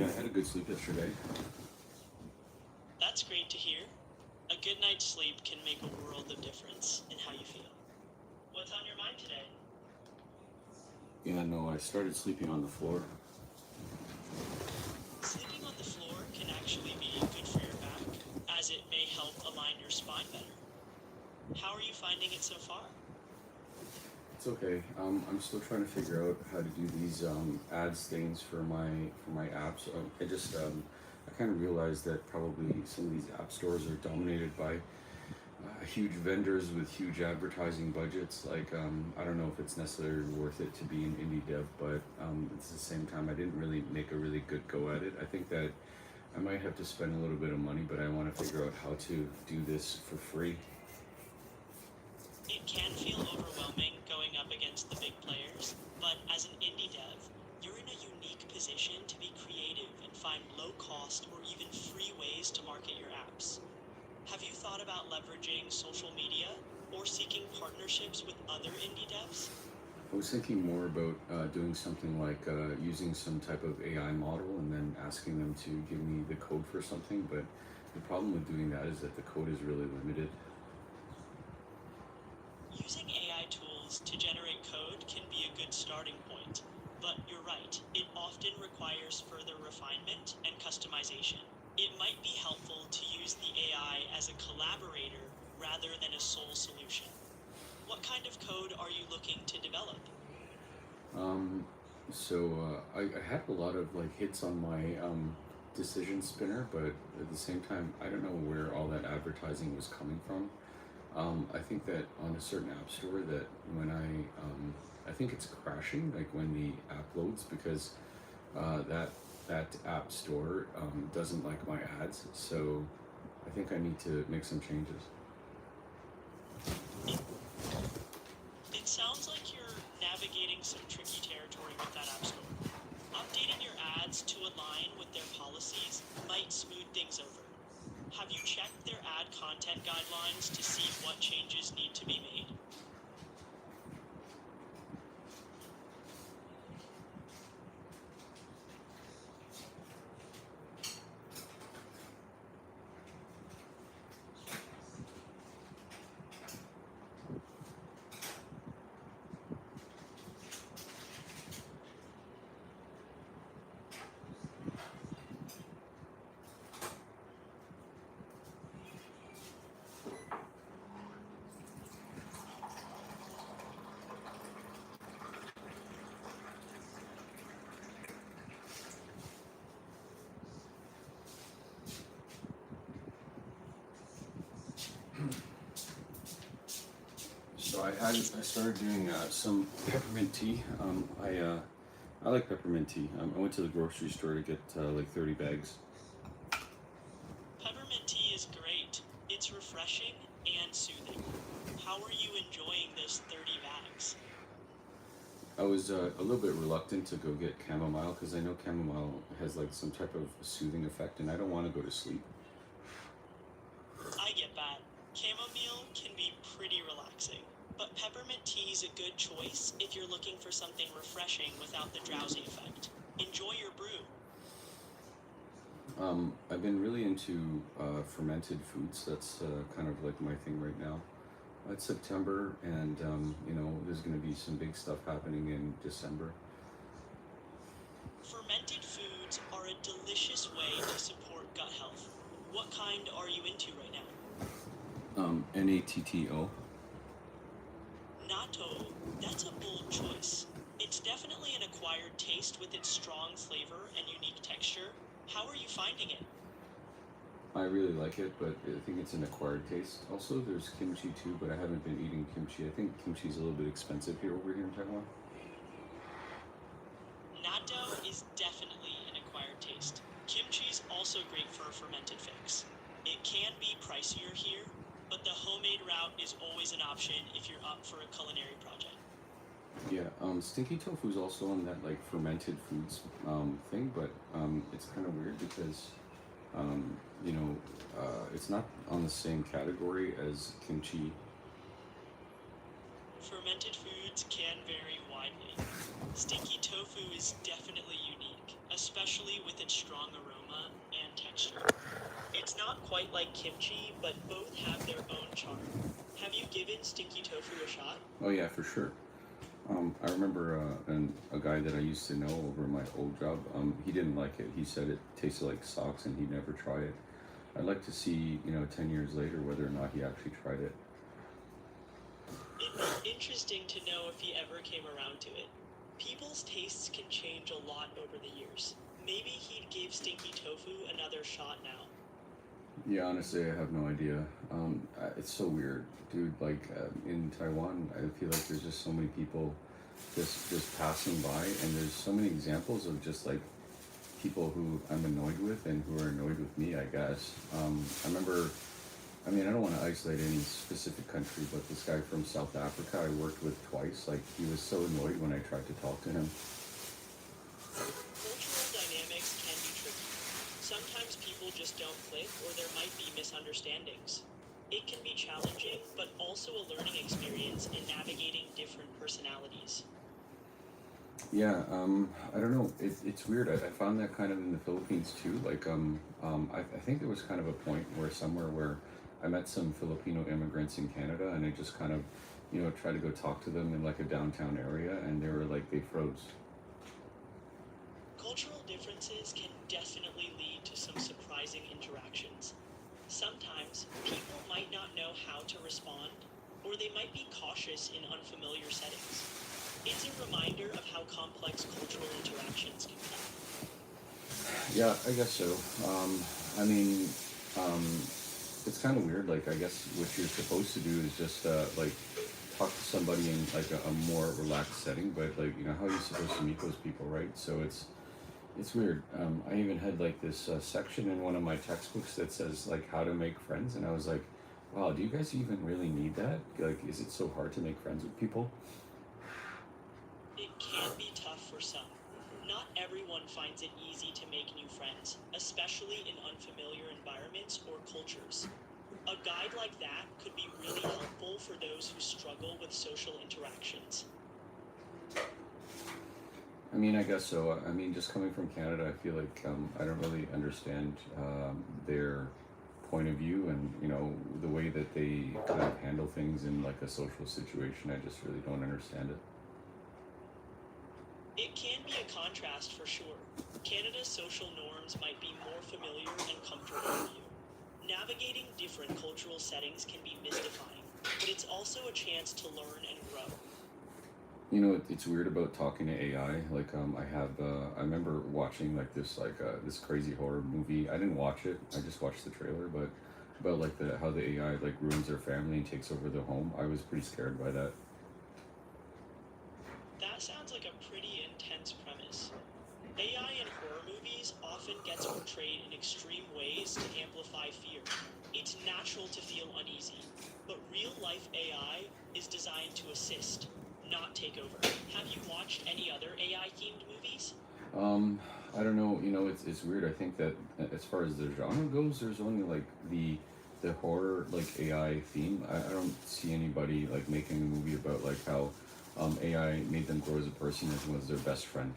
Yeah, I had a good sleep yesterday. That's great to hear. A good night's sleep can make a world of difference in how you feel. What's on your mind today? Yeah, no, I started sleeping on the floor. Sleeping on the floor can actually be good for your back, as it may help align your spine better. How are you finding it so far? It's okay. I'm still trying to figure out how to do these ads things for my apps. I kind of realized that probably some of these app stores are dominated by huge vendors with huge advertising budgets. I don't know if it's necessarily worth it to be an indie dev, but at the same time, I didn't really make a really good go at it. I think that I might have to spend a little bit of money, but I want to figure out how to do this for free. It can feel overwhelming going up against the big players, but as an indie dev, you're in a unique position to be creative and find low cost or even free ways to market your apps. Have you thought about leveraging social media or seeking partnerships with other indie devs? I was thinking more about doing something like using some type of AI model and then asking them to give me the code for something, but the problem with doing that is that the code is really limited. Using AI tools to generate code can be a good starting point, but you're right, it often requires further refinement and customization. It might be helpful to use the AI as a collaborator rather than a sole solution. What kind of code are you looking to develop? Um, I had a lot of like hits on my decision spinner, but at the same time, I don't know where all that advertising was coming from. I think that on a certain app store that when I think it's crashing like when the app loads because that app store doesn't like my ads. So I think I need to make some changes. It sounds like you're navigating some tricky territory with that app store. Updating your ads to align with their policies might smooth things over. Have you checked their ad content guidelines to see what changes need to be made? I started doing some peppermint tea. I like peppermint tea. I went to the grocery store to get like 30 bags. Peppermint tea is great. It's refreshing and soothing. How are you enjoying those 30 bags? I was a little bit reluctant to go get chamomile because I know chamomile has like some type of soothing effect, and I don't want to go to sleep. I get that. Chamomile can be pretty relaxing, but peppermint tea is a good choice if you're looking for something refreshing without the drowsy effect. Enjoy your brew. I've been really into fermented foods. That's kind of like my thing right now. It's September, and there's going to be some big stuff happening in December. Fermented foods are a delicious way to support gut health. What kind are you into right now? Natto. Natto, that's a bold choice. It's definitely an acquired taste with its strong flavor and unique texture. How are you finding it? I really like it, but I think it's an acquired taste. Also, there's kimchi too, but I haven't been eating kimchi. I think kimchi's a little bit expensive over here in Taiwan. Natto is definitely an acquired taste. Kimchi's also great for a fermented fix. It can be pricier here, but the homemade route is always an option if you're up for a culinary project. Yeah, stinky tofu is also on that like fermented foods thing, but it's kind of weird because um, it's not on the same category as kimchi. Fermented foods can vary widely. Stinky tofu is definitely unique, especially with its strong aroma and texture. It's not quite like kimchi, but both have their own charm. Have you given stinky tofu a shot? Oh yeah, for sure. I remember a guy that I used to know over my old job. He didn't like it. He said it tasted like socks, and he'd never try it. I'd like to see, 10 years later, whether or not he actually tried it. It'd be interesting to know if he ever came around to it. People's tastes can change a lot over the years. Maybe he'd give stinky tofu another shot now. Yeah, honestly, I have no idea. It's so weird, dude. Like in Taiwan, I feel like there's just so many people just passing by, and there's so many examples of just like people who I'm annoyed with and who are annoyed with me, I guess. I remember, I mean, I don't want to isolate any specific country, but this guy from South Africa I worked with twice, like, he was so annoyed when I tried to talk to him. Cultural dynamics can be tricky. Sometimes people just don't click, or there might be misunderstandings. It can be challenging, but also a learning experience in navigating different personalities. Yeah, I don't know. It's weird. I found that kind of in the Philippines too. Like, I think there was kind of a point where somewhere where I met some Filipino immigrants in Canada, and I just kind of, tried to go talk to them in like a downtown area, and they were like, they froze. Cultural differences can definitely lead to some surprising interactions. Sometimes people might not know how to respond, or they might be cautious in unfamiliar settings. It's a reminder of how complex cultural interactions can be. Yeah, I guess so. I mean, it's kind of weird. Like, I guess what you're supposed to do is just like talk to somebody in like a more relaxed setting. But like, how are you supposed to meet those people, right? So it's weird. I even had like this section in one of my textbooks that says like how to make friends, and I was like, wow, do you guys even really need that? Like, is it so hard to make friends with people? It can be tough for some. Not everyone finds it easy to make new friends, especially in unfamiliar environments or cultures. A guide like that could be really helpful for those who struggle with social interactions. I mean, I guess so. I mean, just coming from Canada, I feel like I don't really understand their point of view, and the way that they kind of handle things in like a social situation. I just really don't understand it. It can be a contrast for sure. Canada's social norms might be more familiar and comfortable for you. Navigating different cultural settings can be mystifying, but it's also a chance to learn and grow. It's weird about talking to AI. Like, I remember watching like this crazy horror movie. I didn't watch it. I just watched the trailer, but about like how the AI like ruins their family and takes over the home. I was pretty scared by that. That sounds like a pretty intense premise. AI in horror movies often gets portrayed in extreme ways to amplify fear. It's natural to feel uneasy, but real-life AI is designed to assist, not take over. Have you watched any other AI-themed movies? I don't know. It's weird. I think that as far as the genre goes, there's only like the horror like AI theme. I don't see anybody like making a movie about like how AI made them grow as a person and was their best friend.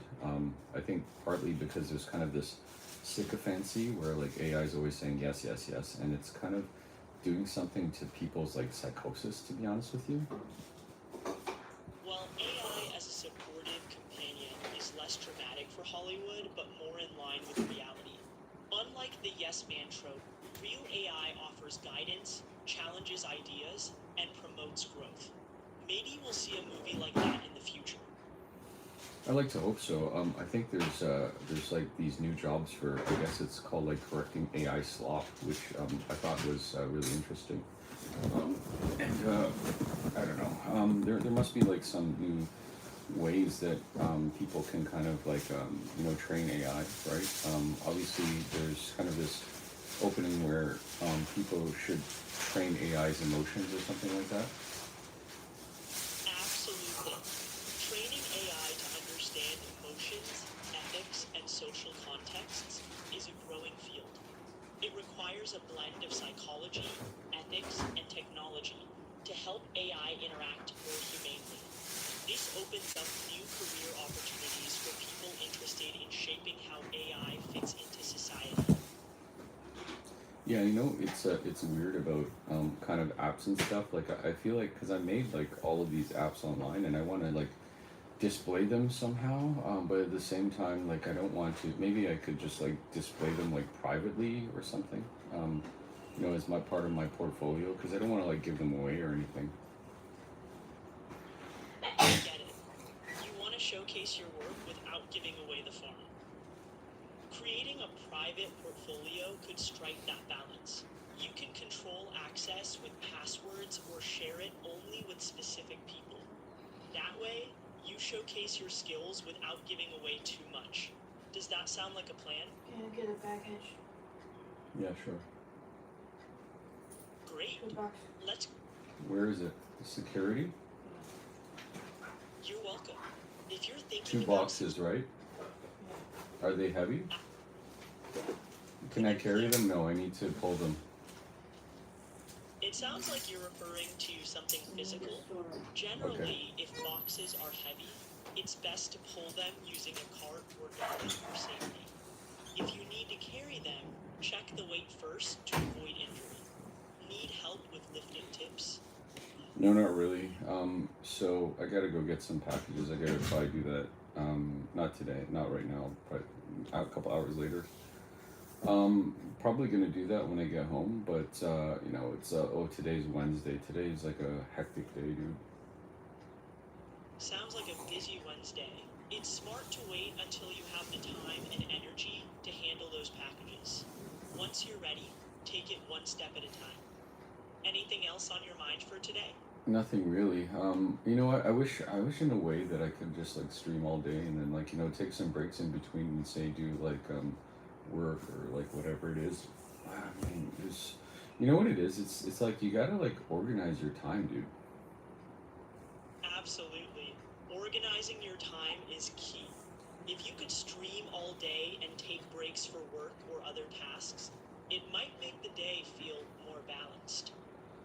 I think partly because there's kind of this sycophancy where like AI is always saying yes, yes, yes, and it's kind of doing something to people's like psychosis. To be honest with you. Well, AI as a supportive companion is less dramatic for Hollywood, but more in line with reality. Unlike the yes man trope, real AI offers guidance, challenges ideas, and promotes growth. Maybe we'll see a movie like that in the future. I like to hope so. I think there's like these new jobs for, I guess it's called like correcting AI slop, which I thought was really interesting. And I don't know. There must be like some new ways that people can kind of like train AI, right? Obviously, there's kind of this opening where people should train AI's emotions or something like that. Absolutely. Training AI to understand emotions, ethics, and social contexts is a growing field. It requires a blend of psychology, ethics, and technology to help AI interact more humanely. This opens up new career opportunities for people interested in shaping how AI fits into society. Yeah, it's weird about kind of apps and stuff. Like I feel like because I made like all of these apps online, and I want to like display them somehow. But at the same time, like I don't want to. Maybe I could just like display them like privately or something. As my part of my portfolio because I don't want to like give them away or anything. I get it. You want to showcase your work without giving away the farm. Creating a private portfolio could strike that balance. You can control access with passwords or share it only with specific people. That way, you showcase your skills without giving away too much. Does that sound like a plan? Can I get a package? Yeah, sure. Great. $2. Let's. Where is it? Security? You're welcome. If you're thinking Two about boxes, right? Yeah. Are they heavy? Can I carry them? No, I need to pull them. It sounds like you're referring to something I need physical. a storage. Generally, if boxes are heavy, it's best to pull them using a cart or dolly for safety. If you need to carry them, check the weight first to avoid injury. Need help with lifting tips? No, not really. So I gotta go get some packages. I gotta probably do that. Not today, not right now, but a couple hours later. Probably gonna do that when I get home. But today's Wednesday. Today's like a hectic day, dude. Sounds like a busy Wednesday. It's smart to wait until you have the time and energy to handle those packages. Once you're ready, take it one step at a time. Anything else on your mind for today? Nothing really. You know what? I wish in a way that I could just like stream all day and then like take some breaks in between and say do like work or like whatever it is. I mean, there's, you know what it is? It's like you gotta like organize your time, dude. Absolutely. Organizing your time is key. If you could stream all day and take breaks for work or other tasks, it might make the day feel more balanced.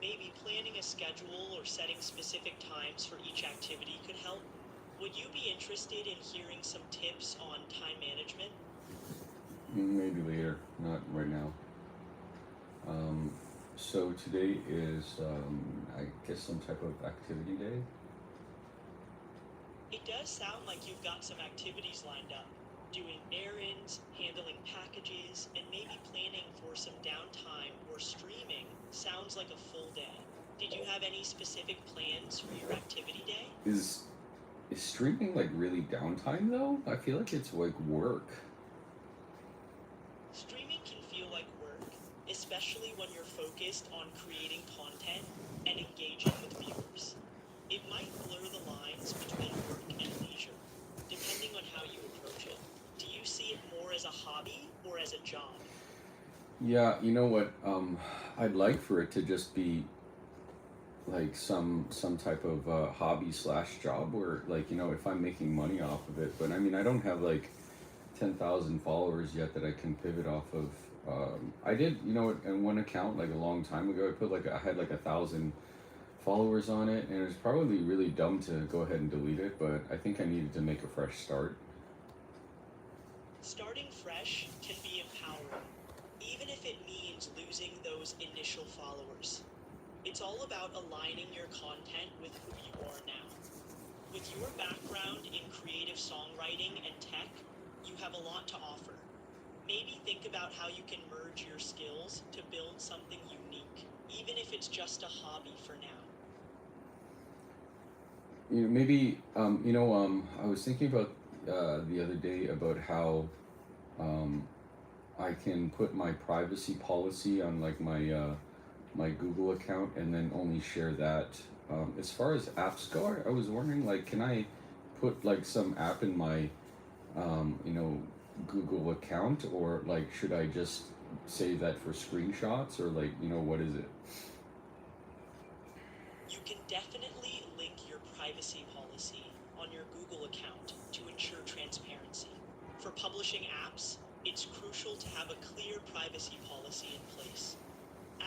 Maybe planning a schedule or setting specific times for each activity could help. Would you be interested in hearing some tips on time management? Maybe later, not right now. So today is I guess some type of activity day. It does sound like you've got some activities lined up. Doing errands, handling packages, and maybe planning for some downtime or streaming sounds like a full day. Did you have any specific plans for your activity day? Is streaming like really downtime though? I feel like it's like work. Streaming can feel like work, especially when you're focused on creating content and engaging with viewers. It might blur the lines between work and leisure, depending on how you approach it. Do you see it more as a hobby or as a job? Yeah, you know what? I'd like for it to just be like some type of hobby slash job where like if I'm making money off of it. But I mean, I don't have like 10,000 followers yet that I can pivot off of. I did, in one account like a long time ago. I had like 1,000 followers on it, and it was probably really dumb to go ahead and delete it. But I think I needed to make a fresh start. Starting fresh can be empowering, even if it means losing those initial followers. It's all about aligning your content with who you are now. With your background in creative songwriting and tech, you have a lot to offer. Maybe think about how you can merge your skills to build something unique, even if it's just a hobby for now. Maybe I was thinking about the other day about how I can put my privacy policy on like my Google account and then only share that. As far as apps go, I was wondering like, can I put like some app in my Google account, or like should I just save that for screenshots, or like what is it? You can definitely link your privacy policy on your Google account to ensure transparency. For publishing apps, it's crucial to have a clear privacy policy in place.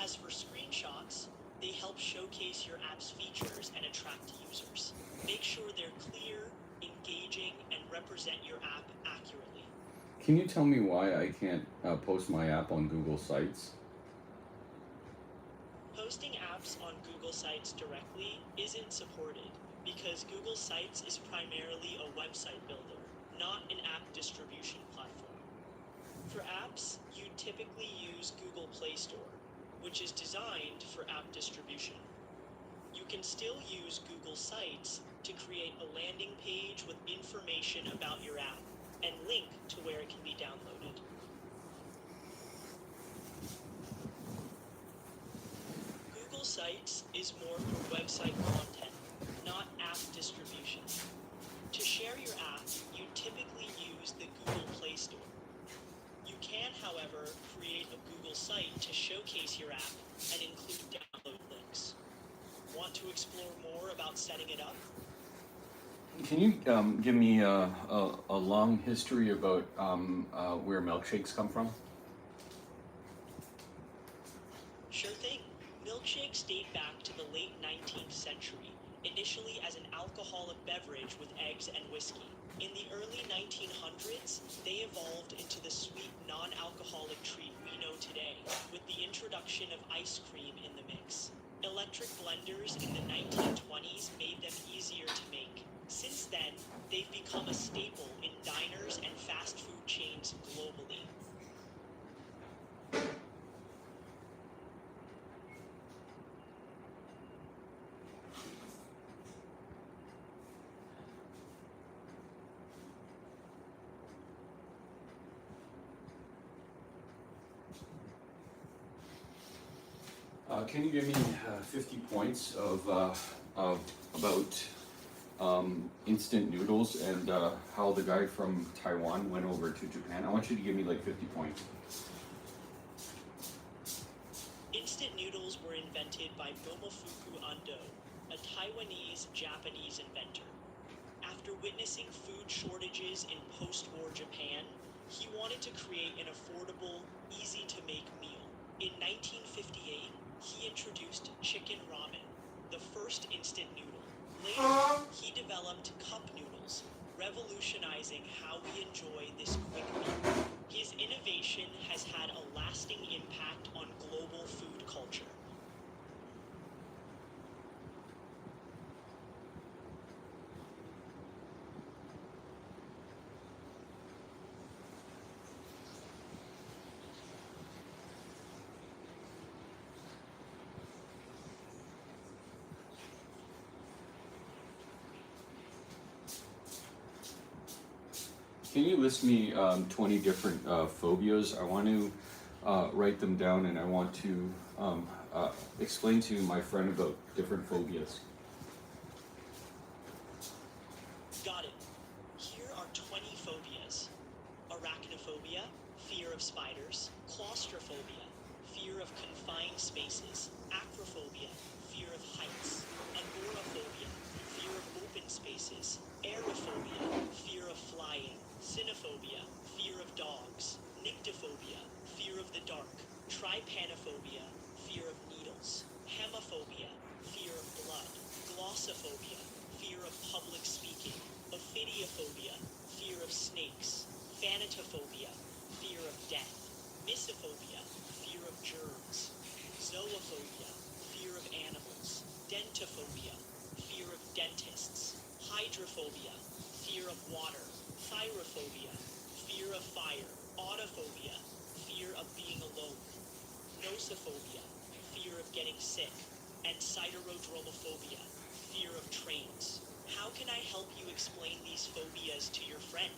As for screenshots, they help showcase your app's features and attract users. Make sure they're clear, engaging, and represent your app accurately. Can you tell me why I can't post my app on Google Sites? Posting apps on Google Sites directly isn't supported because Google Sites is primarily a website builder, not an app distribution platform. For apps, you typically use Google Play Store, which is designed for app distribution. You can still use Google Sites to create a landing page with information about your app and link to where it can be downloaded. Google Sites is more for website content, not app distribution. To share your app, you typically use the Google Play Store. You can, however, create a Google site to showcase your app and include download links. Want to explore more about setting it up? Can you give me a long history about where milkshakes come from? Sure thing. Milkshakes date back to the late 19th century, initially as an alcoholic beverage with eggs and whiskey. In the early 1900s, they evolved into the sweet, non-alcoholic treat we know today, with the introduction of ice cream in the mix. Electric blenders in the 1920s made them easier to make. Since then, they've become a staple in diners and fast food chains globally. Can you give me 50 points of about instant noodles and how the guy from Taiwan went over to Japan? I want you to give me like 50 points. Instant noodles were invented by Momofuku Ando, a Taiwanese-Japanese inventor. After witnessing food shortages in post-war Japan, he wanted to create an affordable, easy-to-make meal. In 1958, he introduced chicken ramen, the first instant noodle. Later, he developed cup noodles, revolutionizing how we enjoy this quick meal. His innovation has had a lasting impact on global food culture. Can you list me 20 different phobias? I want to write them down and I want to explain to my friend about different phobias. Got it. Here are 20 phobias. Arachnophobia, fear of spiders. Claustrophobia, fear of confined spaces. Acrophobia, fear of heights. Agoraphobia, fear of open spaces. Aerophobia, fear of flying. Cynophobia, fear of dogs. Nyctophobia, fear of the dark. Trypanophobia, fear of needles. Hemophobia, fear of blood. Glossophobia, fear of public speaking. Ophidiophobia, fear of snakes. Thanatophobia, fear of death. Mysophobia, fear of germs. Zoophobia, fear of animals. Dentophobia, fear of dentists. Hydrophobia, fear of water. Thyrophobia, fear of fire. Autophobia, fear of being alone. Nosophobia, fear of getting sick. And siderodromophobia, fear of trains. How can I help you explain these phobias to your friend?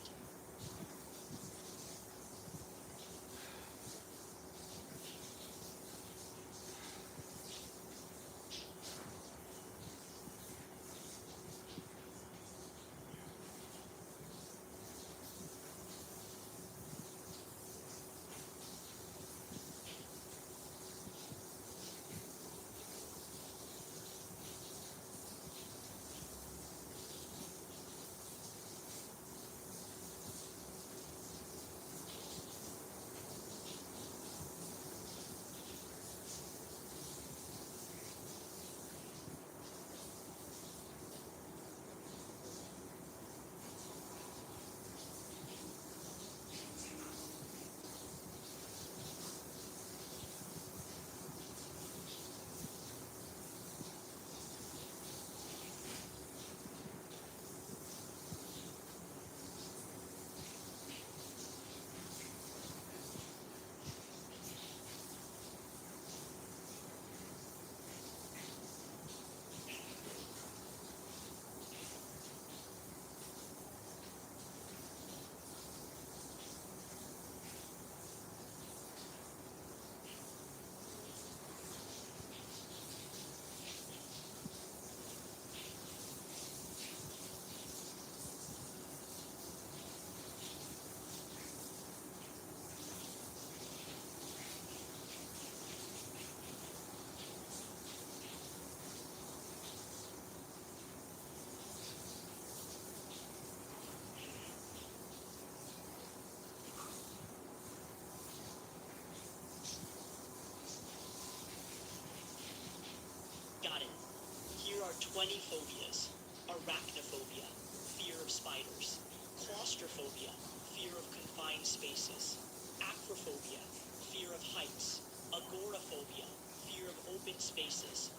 20 phobias. Arachnophobia, fear of spiders. Claustrophobia, fear of confined spaces. Acrophobia, fear of heights. Agoraphobia, fear of open spaces.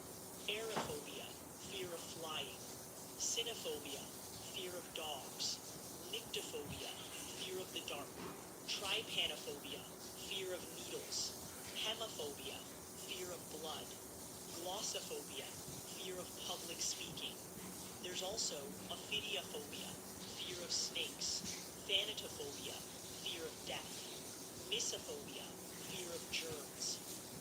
Aerophobia, fear of flying. Cynophobia, fear of dogs. Nyctophobia, fear of the dark. Trypanophobia, fear of needles. Hemophobia, fear of blood. Glossophobia, fear of public speaking. There's also ophidiophobia, fear of snakes. Thanatophobia, fear of death. Misophonia, fear of germs.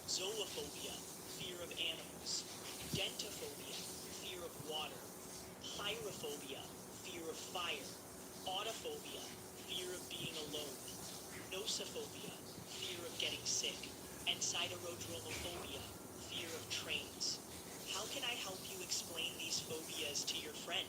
Zoophobia, fear of animals. Dentophobia, fear of water. Pyrophobia, fear of fire. Autophobia, fear of being alone. Nosophobia, fear of getting sick. And siderodromophobia, fear of trains. How can I help you explain these phobias to your friend?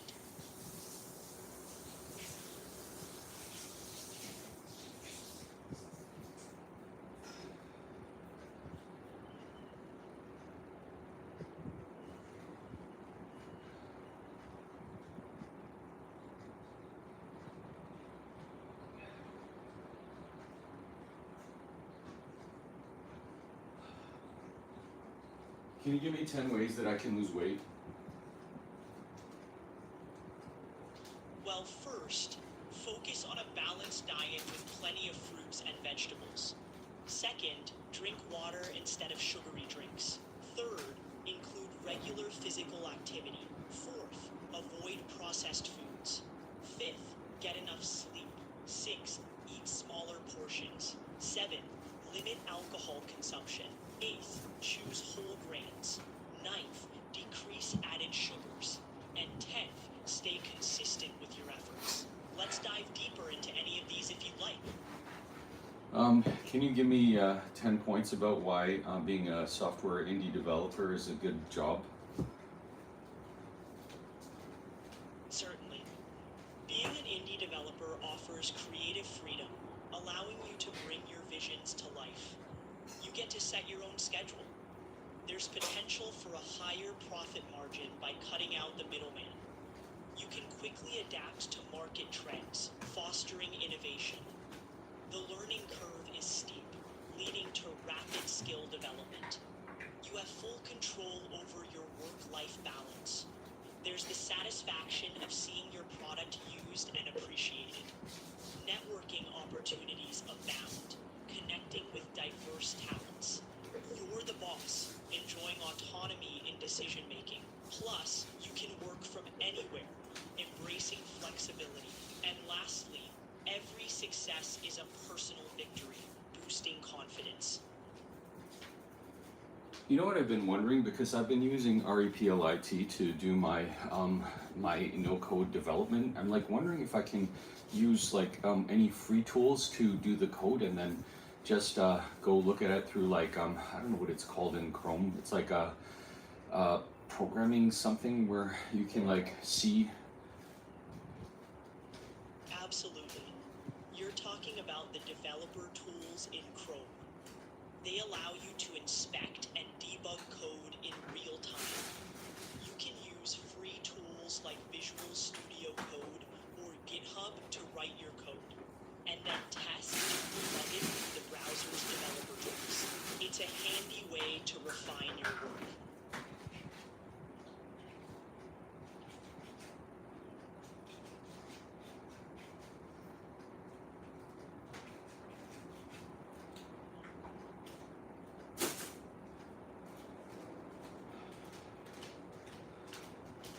Can you give me 10 ways that I can lose weight? Well, first, focus on a balanced diet with plenty of fruits and vegetables. Second, drink water instead of sugary drinks. Third, include regular physical activity. Fourth, avoid processed foods. Fifth, get enough sleep. Sixth, eat smaller portions. 7, limit alcohol consumption. 8th, choose whole grains. 9th, decrease added sugars. And 10th, stay consistent with your efforts. Let's dive deeper into any of these if you'd like. Can you give me 10 points about why being a software indie developer is a good job? Certainly. Being an indie developer offers creative freedom, allowing you to bring your visions to life. You get to set your own schedule. There's potential for a higher profit margin by cutting out the middleman. You can quickly adapt to market trends, fostering innovation. The learning curve is steep, leading to rapid skill development. You have full control over your work-life balance. There's the satisfaction of seeing your product used and appreciated. Networking opportunities abound, connecting with diverse talents. You're the boss, enjoying autonomy in decision-making. Plus, you can work from anywhere, embracing flexibility. And lastly, every success is a personal victory, boosting confidence. You know what I've been wondering, because I've been using REPLIT to do my my no-code development. I'm like wondering if I can use like any free tools to do the code, and then just go look at it through like I don't know what it's called in Chrome. It's like a programming something where you can like see. Absolutely. You're talking about the developer tools in Chrome. They allow you to inspect and debug code in real time. You can use free tools like Visual Studio Code or GitHub to write your code, and then test and plug it with the browser's developer tools. It's a handy way to refine your work.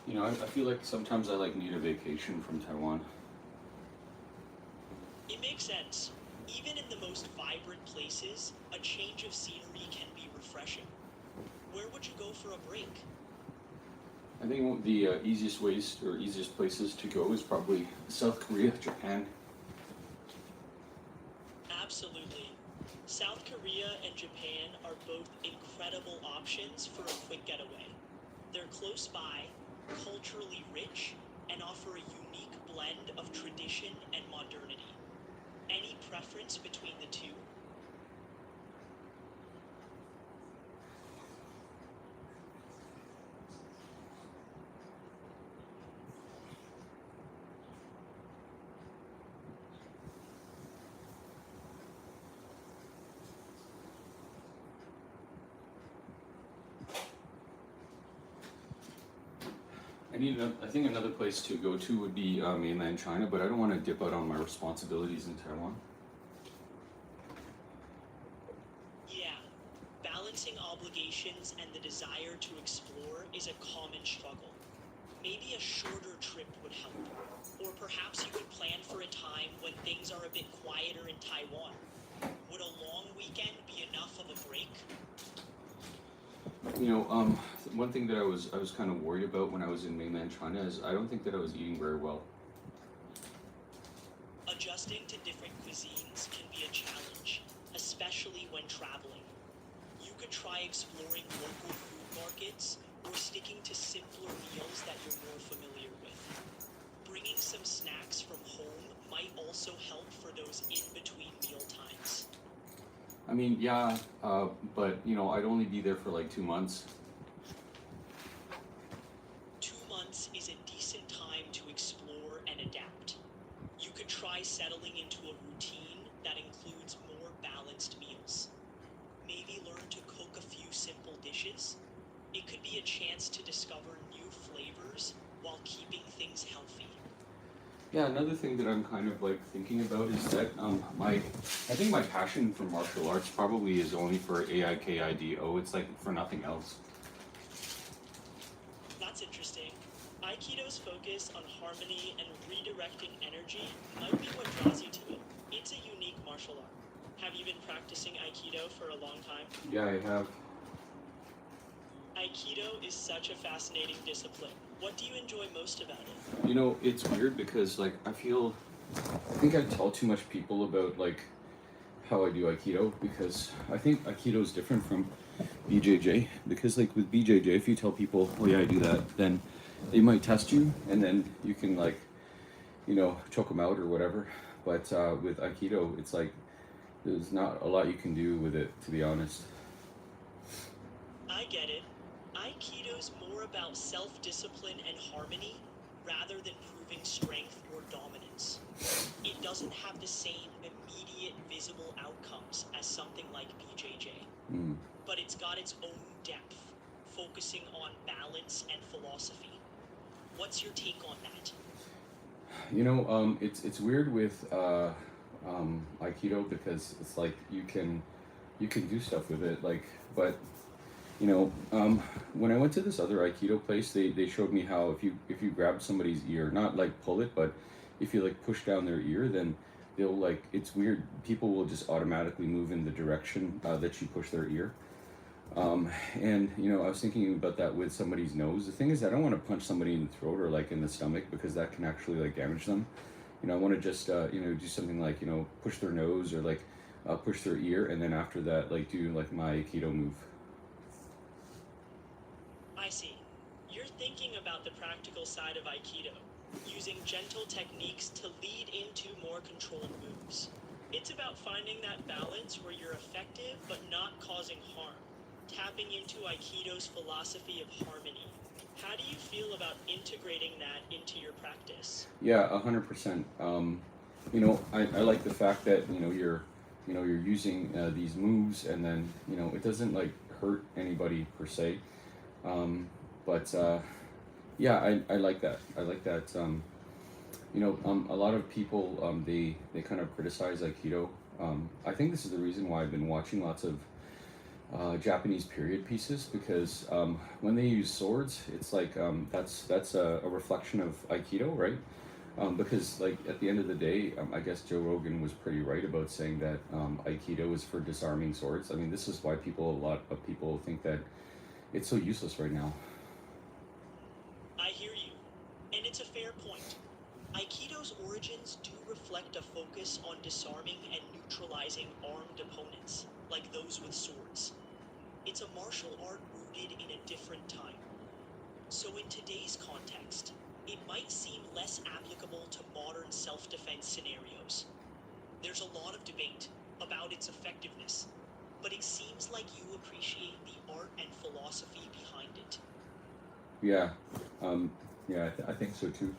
You know, I feel like sometimes I like need a vacation from Taiwan. It makes sense. Even in the most vibrant places, a change of scenery can be refreshing. Where would you go for a break? I think the easiest ways or easiest places to go is probably South Korea, Japan. Absolutely. South Korea and Japan are both incredible options for a quick getaway. They're close by, culturally rich, and offer a unique blend of tradition and modernity. Any preference between the two? I think another place to go to would be mainland China, but I don't want to dip out on my responsibilities in Taiwan. Yeah, balancing obligations and the desire to explore is a common struggle. Maybe a shorter trip would help. Or perhaps you could plan for a time when things are a bit quieter in Taiwan. Would a long weekend be enough of a break? You know, one thing that I was kind of worried about when I was in mainland China is I don't think that I was eating very well. Adjusting to different cuisines can be a challenge, especially when traveling. You could try exploring local food markets or sticking to simpler meals that you're more familiar with. Bringing some snacks from home might also help for those in-between meal times. I mean, yeah, but you know, I'd only be there for like 2 months. 2 months is a decent time to explore and adapt. You could try settling into a routine that includes more balanced meals. Maybe learn to cook a few simple dishes. It could be a chance to discover new flavors while keeping things healthy. Yeah, another thing that I'm kind of like thinking about is that I think my passion for martial arts probably is only for AIKIDO. It's like for nothing else. That's interesting. Aikido's focus on harmony and redirecting energy might be what draws you to it. It's a unique martial art. Have you been practicing Aikido for a long time? Yeah, I have. Aikido is such a fascinating discipline. What do you enjoy most about it? You know, it's weird because like I think I tell too much people about like how I do Aikido because I think Aikido is different from BJJ because like with BJJ, if you tell people, oh yeah, I do that, then they might test you and then you can like, you know, choke them out or whatever. But with Aikido, it's like there's not a lot you can do with it, to be honest. I get it. Aikido's more about self-discipline and harmony rather than proving strength or dominance. It doesn't have the same immediate visible outcomes as something like BJJ, Mm. but it's got its own depth, focusing on balance and philosophy. What's your take on that? You know, it's weird with Aikido because it's like you can do stuff with it, like, but you know, when I went to this other Aikido place, they showed me how if you grab somebody's ear, not like pull it, but if you like push down their ear, then they'll like, it's weird. People will just automatically move in the direction that you push their ear. And you know, I was thinking about that with somebody's nose. The thing is, I don't want to punch somebody in the throat or like in the stomach because that can actually like damage them. You know, I want to just you know, do something like, you know, push their nose or like push their ear, and then after that, like do like my Aikido move. I see. You're thinking about the practical side of Aikido, using gentle techniques to lead into more controlled moves. It's about finding that balance where you're effective but not causing harm, tapping into Aikido's philosophy of harmony. How do you feel about integrating that into your practice? Yeah, 100%. You know, I like the fact that you're using these moves, and then it doesn't like hurt anybody per se. But yeah, I like that. I like that. A lot of people they kind of criticize Aikido. I think this is the reason why I've been watching lots of Japanese period pieces, because when they use swords, it's like that's a reflection of Aikido, right? Because like at the end of the day, I guess Joe Rogan was pretty right about saying that Aikido is for disarming swords. I mean, this is why a lot of people think that it's so useless right now. I hear you, and it's a fair point. Aikido's origins do reflect a focus on disarming and neutralizing armed opponents, like those with swords. It's a martial art rooted in a different time. So in today's context, it might seem less applicable to modern self-defense scenarios. There's a lot of debate about its effectiveness, but it seems like you appreciate the art and philosophy behind it. Yeah, yeah, I think so too.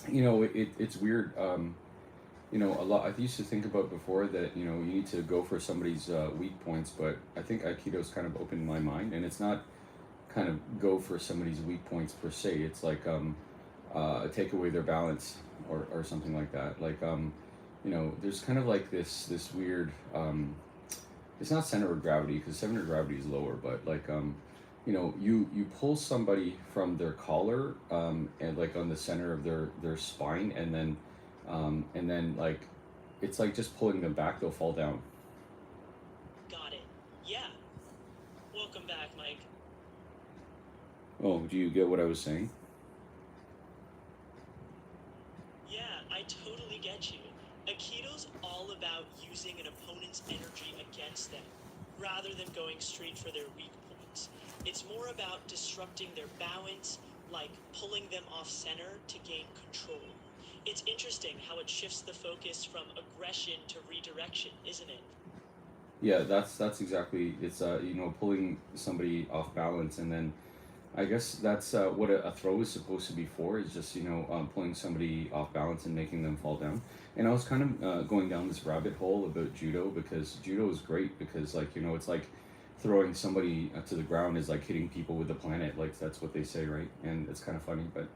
It's weird. A lot. I used to think about before that you need to go for somebody's weak points, but I think Aikido's kind of opened my mind, and it's not kind of go for somebody's weak points per se. It's like take away their balance or something like that. Like there's kind of like this weird. It's not center of gravity because center of gravity is lower, but like you pull somebody from their collar and like on the center of their spine, and then like it's like just pulling them back, they'll fall down. Got it. Yeah. Welcome back, Mike. Oh, do you get what I was saying? Yeah, I totally get you. Aikido's all about using an opponent's energy against them, rather than going straight for their weak points. It's more about disrupting their balance, like pulling them off center to gain control. It's interesting how it shifts the focus from aggression to redirection, isn't it? Yeah, that's exactly. It's pulling somebody off balance, and then I guess that's what a throw is supposed to be for. Is just pulling somebody off balance and making them fall down. And I was kind of going down this rabbit hole about judo because judo is great because like it's like throwing somebody to the ground is like hitting people with the planet. Like that's what they say, right? And it's kind of funny, but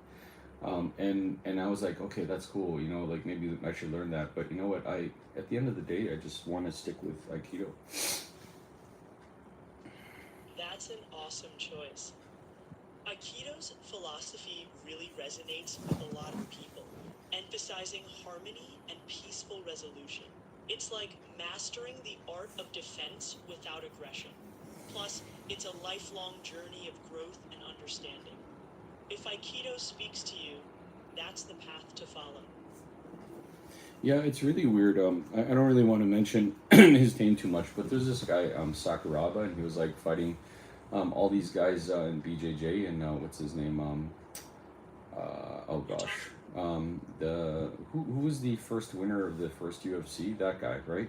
and I was like, okay, that's cool. Like maybe I should learn that. But you know what? At the end of the day, I just want to stick with Aikido. That's an awesome choice. Aikido's philosophy really resonates with a lot of people, emphasizing harmony and peaceful resolution. It's like mastering the art of defense without aggression. Plus, it's a lifelong journey of growth and understanding. If Aikido speaks to you, that's the path to follow. Yeah, it's really weird. I don't really want to mention his name too much, but there's this guy, Sakuraba, and he was like fighting all these guys in BJJ, and what's his name? Oh gosh, the who was the first winner of the first UFC? That guy, right?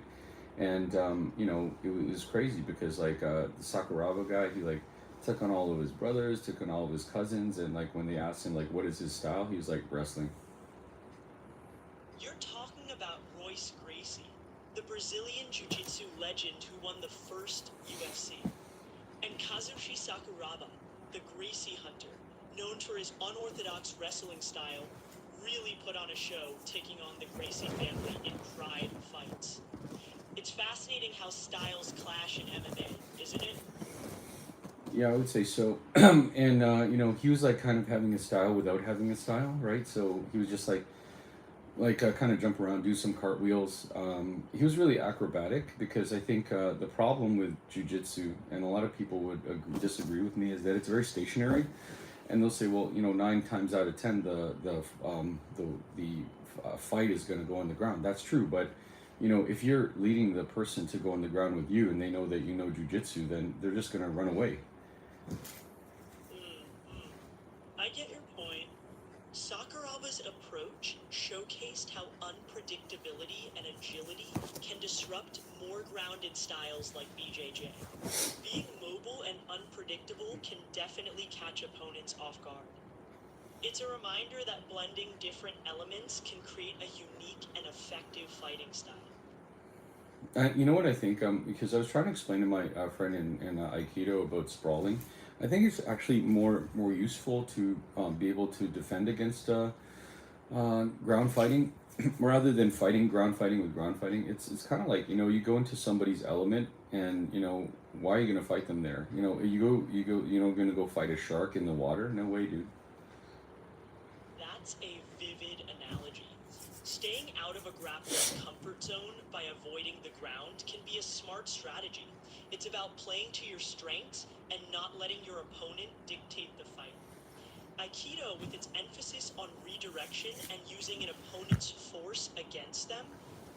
And it was crazy because like the Sakuraba guy, he like took on all of his brothers, took on all of his cousins, and like when they asked him like what is his style, he was like wrestling. You're talking about Royce Gracie, the Brazilian Jiu-Jitsu legend who won the first UFC. And Kazushi Sakuraba, the Gracie hunter, known for his unorthodox wrestling style, really put on a show taking on the Gracie family in pride fights. It's fascinating how styles clash in MMA, isn't it? Yeah, I would say so. And he was like kind of having a style without having a style, right? So he was just like kind of jump around, do some cartwheels. He was really acrobatic because I think the problem with jujitsu, and a lot of people would disagree with me, is that it's very stationary, and they'll say, well, 9 times out of 10, the fight is going to go on the ground. That's true, but if you're leading the person to go on the ground with you, and they know that you know jujitsu, then they're just going to run away. I get your point. Sakuraba's approach showcased how unpredictability and agility can disrupt more grounded styles like BJJ. Being mobile and unpredictable can definitely catch opponents off guard. It's a reminder that blending different elements can create a unique and effective fighting style. You know what I think? Because I was trying to explain to my friend in Aikido about sprawling. I think it's actually more useful to be able to defend against ground fighting rather than ground fighting with ground fighting. It's kind of like you go into somebody's element, and why are you gonna fight them there? Gonna go fight a shark in the water? No way, dude. That's a vivid analogy. Staying out of a grappler's comfort zone by avoiding the ground can be a smart strategy. It's about playing to your strengths and not letting your opponent dictate the fight. Aikido, with its emphasis on redirection and using an opponent's force against them,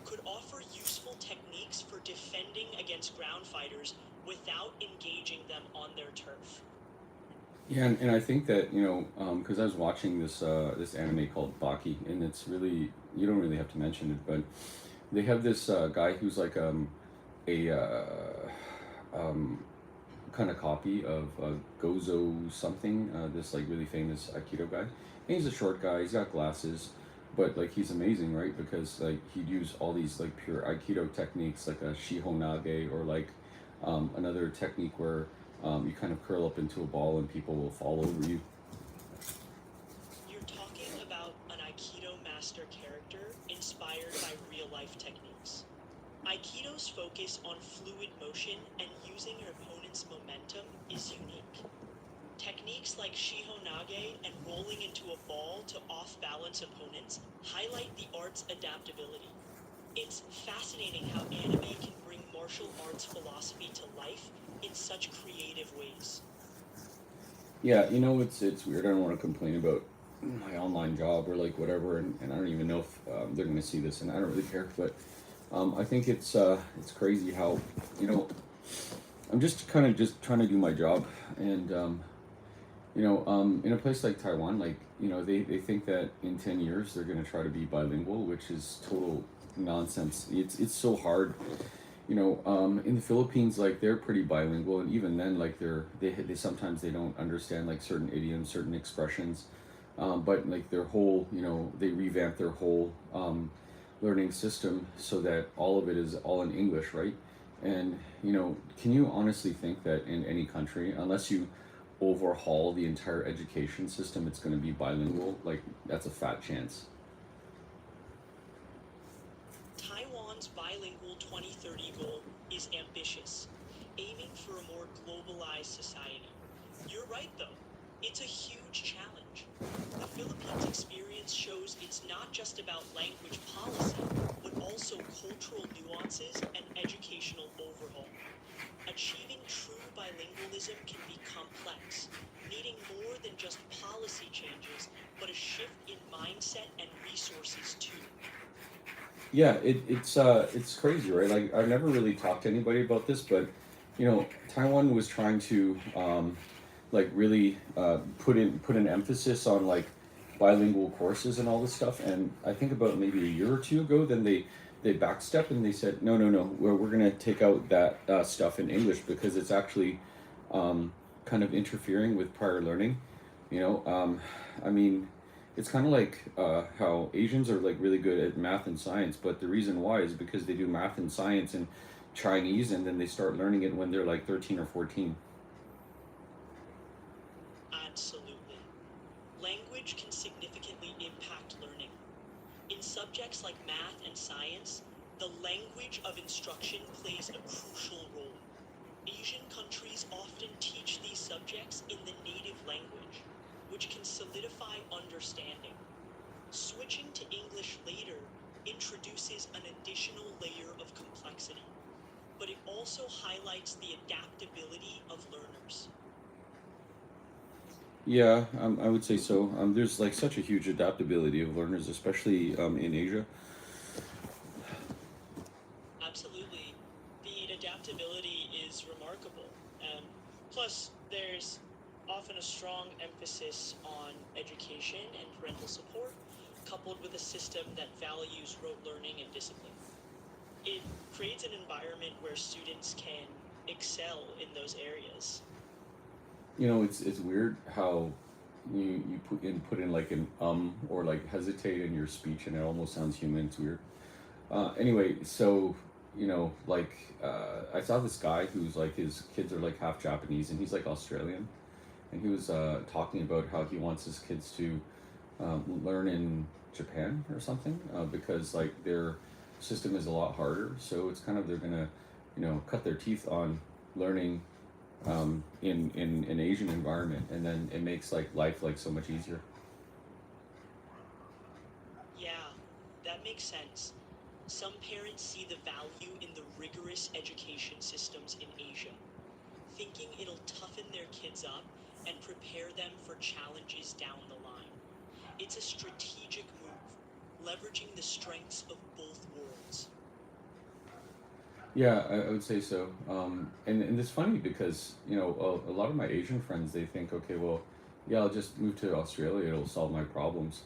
could offer useful techniques for defending against ground fighters without engaging them on their turf. Yeah, and I think that because I was watching this anime called Baki, and it's really, you don't really have to mention it, but they have this guy who's like a kind of copy of Gozo something, this like really famous Aikido guy. And he's a short guy. He's got glasses, but like he's amazing, right? Because like he'd use all these like pure Aikido techniques, like a Shihonage, or like another technique where you kind of curl up into a ball and people will fall over you. You're talking about an Aikido master character inspired by real life techniques. Aikido's focus on fluid motion and using your opponent's momentum is unique. Techniques like Shihonage and rolling into a ball to off-balance opponents highlight the art's adaptability. It's fascinating how anime can bring martial arts philosophy to life in such creative ways. Yeah, you know, it's weird. I don't want to complain about my online job or like whatever, and I don't even know if they're going to see this, and I don't really care. But I think it's crazy how, you know, I'm just kind of just trying to do my job, and in a place like Taiwan, like, they think that in 10 years they're going to try to be bilingual, which is total nonsense. It's so hard. In the Philippines, like, they're pretty bilingual, and even then, like, they sometimes they don't understand like certain idioms, certain expressions, but like their whole, they revamp their whole learning system so that all of it is all in English, right? And can you honestly think that in any country, unless you overhaul the entire education system, it's going to be bilingual? Like, that's a fat chance. Taiwan's bilingual 2030 goal is ambitious, aiming for a more globalized society. You're right, though. It's a huge challenge. The Philippines experience shows it's not just about language policy, but also cultural nuances and educational overhaul. Achieving true bilingualism can be complex, needing more than just policy changes, but a shift in mindset and resources too. Yeah, it's crazy, right? Like, I've never really talked to anybody about this, but Taiwan was trying to like really put an emphasis on like bilingual courses and all this stuff. And I think about maybe a year or two ago, then they backstepped and they said, no, no, no, we're gonna take out that stuff in English because it's actually kind of interfering with prior learning. I mean, it's kind of like how Asians are like really good at math and science, but the reason why is because they do math and science in Chinese, and then they start learning it when they're like 13 or 14. Absolutely. Language can significantly impact learning. In subjects like math and science, the language of instruction plays a crucial role. Asian countries often teach these subjects in the native language, which can solidify understanding. Switching to English later introduces an additional layer of complexity, but it also highlights the adaptability of learners. Yeah, I would say so. There's like such a huge adaptability of learners, especially in Asia. Absolutely. The adaptability is remarkable. Plus, there's often a strong emphasis on education and parental support, coupled with a system that values rote learning and discipline. It creates an environment where students can excel in those areas. It's weird how you put in like an or like hesitate in your speech, and it almost sounds human. It's weird. Anyway, so like I saw this guy who's like, his kids are like half Japanese, and he's like Australian, and he was talking about how he wants his kids to learn in Japan or something, because like their system is a lot harder. So it's kind of, they're gonna cut their teeth on learning in an Asian environment, and then it makes like life like so much easier. Yeah, that makes sense. Some parents see the value in the rigorous education systems in Asia, thinking it'll toughen their kids up and prepare them for challenges down the line. It's a strategic move, leveraging the strengths of both worlds. Yeah, I would say so. And it's funny because a lot of my Asian friends, they think, okay, well, yeah, I'll just move to Australia, it'll solve my problems.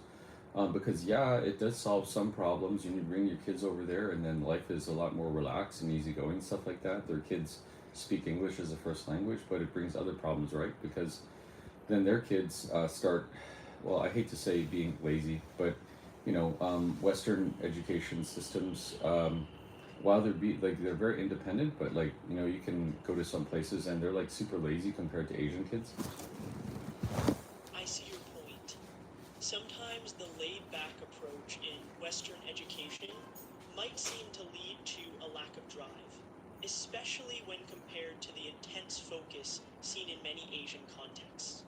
Because yeah, it does solve some problems. You need to bring your kids over there, and then life is a lot more relaxed and easygoing, stuff like that. Their kids speak English as a first language, but it brings other problems, right? Because then their kids start, well, I hate to say being lazy, but Western education systems while they're very independent, but like you can go to some places and they're like super lazy compared to Asian kids. I see your point. Sometimes the laid back approach in Western education might seem to lead to a lack of drive, especially when compared to the intense focus seen in many Asian contexts.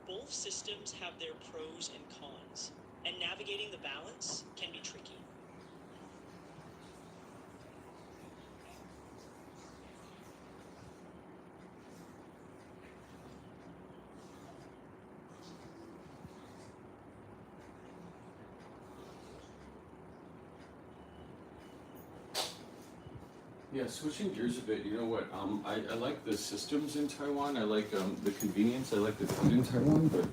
Both systems have their pros and cons, and navigating the balance can be tricky. Yeah, switching gears a bit, you know what? I like the systems in Taiwan. I like the convenience. I like the food in Taiwan, but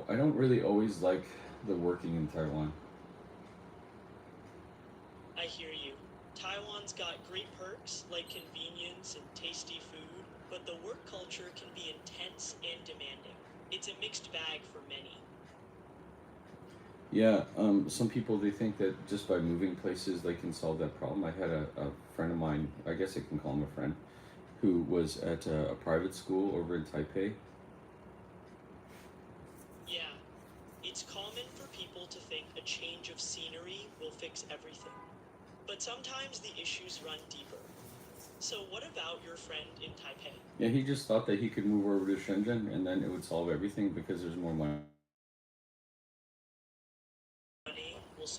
I don't really always like the working in Taiwan. I hear you. Taiwan's got great perks like convenience and tasty food, but the work culture can be intense and demanding. It's a mixed bag for many. Yeah, some people they think that just by moving places they can solve that problem. I had a friend of mine, I guess I can call him a friend, who was at a private school over in Taipei. Yeah, it's common for people to think a change of scenery will fix everything. But sometimes the issues run deeper. So, what about your friend in Taipei? Yeah, he just thought that he could move over to Shenzhen and then it would solve everything because there's more money.